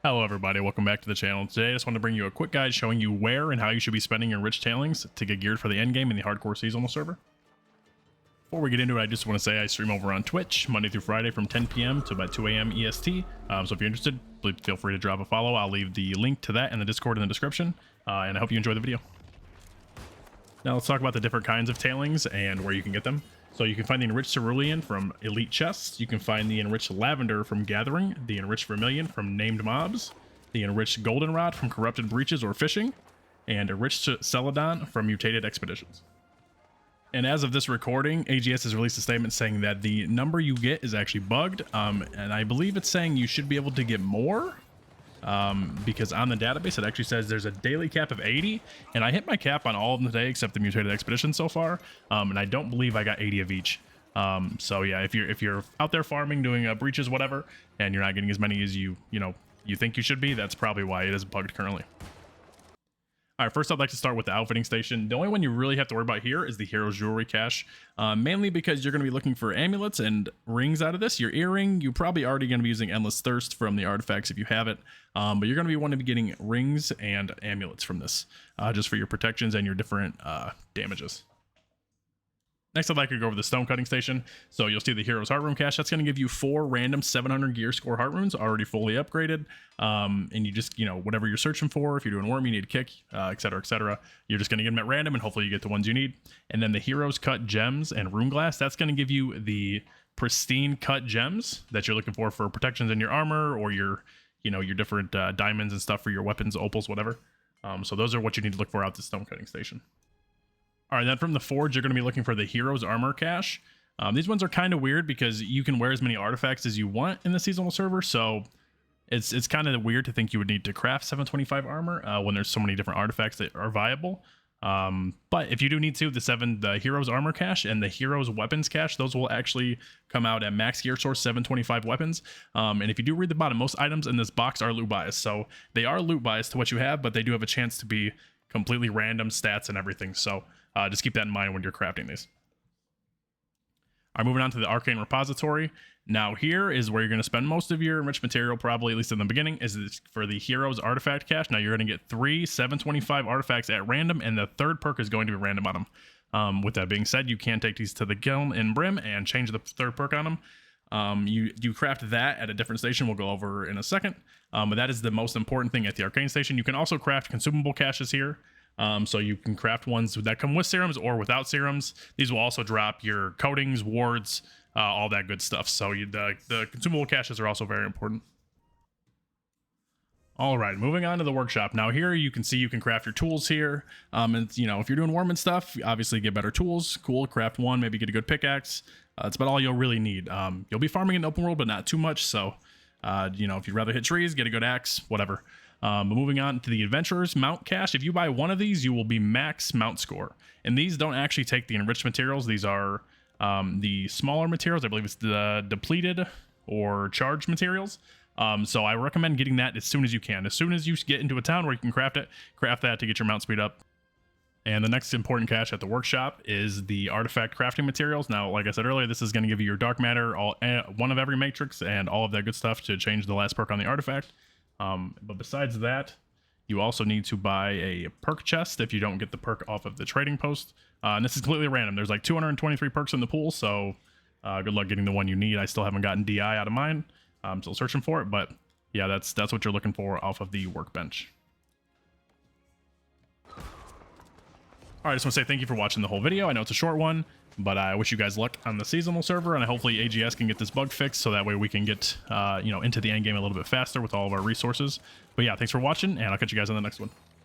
Hello everybody, welcome back to the channel. Today I just want to bring you a quick guide showing you where and how you should be spending your Enriched Tailings to get geared for the endgame in the hardcore seasonal server. Before we get into it, I just want to say I stream over on Twitch Monday through Friday from 10 p.m. to about 2 a.m. EST. So if you're interested, please feel free to drop a follow. I'll leave the link to that in the Discord in the description, and I hope you enjoy the video. Now let's talk about the different kinds of tailings and where you can get them. So you can find the Enriched Cerulean from Elite Chests, you can find the Enriched Lavender from Gathering, the Enriched Vermilion from Named Mobs, the Enriched Goldenrod from Corrupted Breaches or Fishing, and Enriched Celadon from Mutated Expeditions. And as of this recording, AGS has released a statement saying that the number you get is actually bugged, and I believe it's saying you should be able to get more, because on the database it actually says there's a daily cap of 80, and I hit my cap on all of them today except the Mutated Expedition so far, and I don't believe I got 80 of each. So yeah, if you're out there farming, doing breaches, whatever, and you're not getting as many as you think you should be, that's probably why it is bugged currently. All right, first I'd like to start with the outfitting station. The only one you really have to worry about here is the Hero's Jewelry cache, mainly because you're going to be looking for amulets and rings out of this. Your earring, you're probably already going to be using Endless Thirst from the artifacts if you have it, but you're going to be wanting to be getting rings and amulets from this, just for your protections and your different damages. Next, I'd like to go over the stone cutting station. So you'll see the Hero's Heart Rune cache. That's going to give you 4 random 700 gear score heart runes already fully upgraded. And you just, whatever you're searching for, if you're doing worm, you need a kick, etc., etc. You're just going to get them at random and hopefully you get the ones you need. And then the Hero's Cut Gems and Rune Glass, that's going to give you the pristine cut gems that you're looking for protections in your armor or your, your different diamonds and stuff for your weapons, opals, whatever. So those are what you need to look for out the stone cutting station. All right, then from the forge, you're going to be looking for the Hero's Armor cache. These ones are kind of weird because you can wear as many artifacts as you want in the seasonal server, so it's kind of weird to think you would need to craft 725 armor when there's so many different artifacts that are viable. But if you do need to, the Hero's Armor cache and the Hero's Weapons cache, those will actually come out at max gear source 725 weapons. And if you do read the bottom, most items in this box are loot biased, so they are loot biased to what you have, but they do have a chance to be completely random stats and everything. So just keep that in mind when you're crafting these. All right, moving on to the Arcane Repository. Now here is where you're going to spend most of your enriched material, probably at least in the beginning, is for the Hero's Artifact cache. Now you're going to get 3 725 artifacts at random, and the third perk is going to be random on them. With that being said, you can take these to the Giln in Brim and change the third perk on them. You craft that at a different station we'll go over in a second, but that is the most important thing at the Arcane station. You can also craft consumable caches here. So you can craft ones that come with serums or without serums. These will also drop your coatings, wards, all that good stuff. So the consumable caches are also very important. All right, moving on to the workshop. Now here you can see you can craft your tools here. And if you're doing worm and stuff, obviously get better tools. Cool, craft one, maybe get a good pickaxe. That's about all you'll really need. You'll be farming in the open world, but not too much. So, if you'd rather hit trees, get a good axe, whatever. But moving on to the Adventurer's Mount cache, if you buy one of these, you will be max mount score. And these don't actually take the enriched materials. These are the smaller materials. I believe it's the depleted or charged materials. So I recommend getting that as soon as you can. As soon as you get into a town where you can craft that to get your mount speed up. And the next important cache at the workshop is the artifact crafting materials. Now, like I said earlier, this is going to give you your dark matter, one of every matrix, and all of that good stuff to change the last perk on the artifact. But besides that, you also need to buy a perk chest if you don't get the perk off of the trading post. And this is completely random. There's like 223 perks in the pool, so good luck getting the one you need. I still haven't gotten DI out of mine. I'm still searching for it, but yeah, that's what you're looking for off of the workbench. All right, I just want to say thank you for watching the whole video. I know it's a short one, but I wish you guys luck on the seasonal server, and hopefully AGS can get this bug fixed so that way we can get into the end game a little bit faster with all of our resources. But yeah, thanks for watching, and I'll catch you guys on the next one.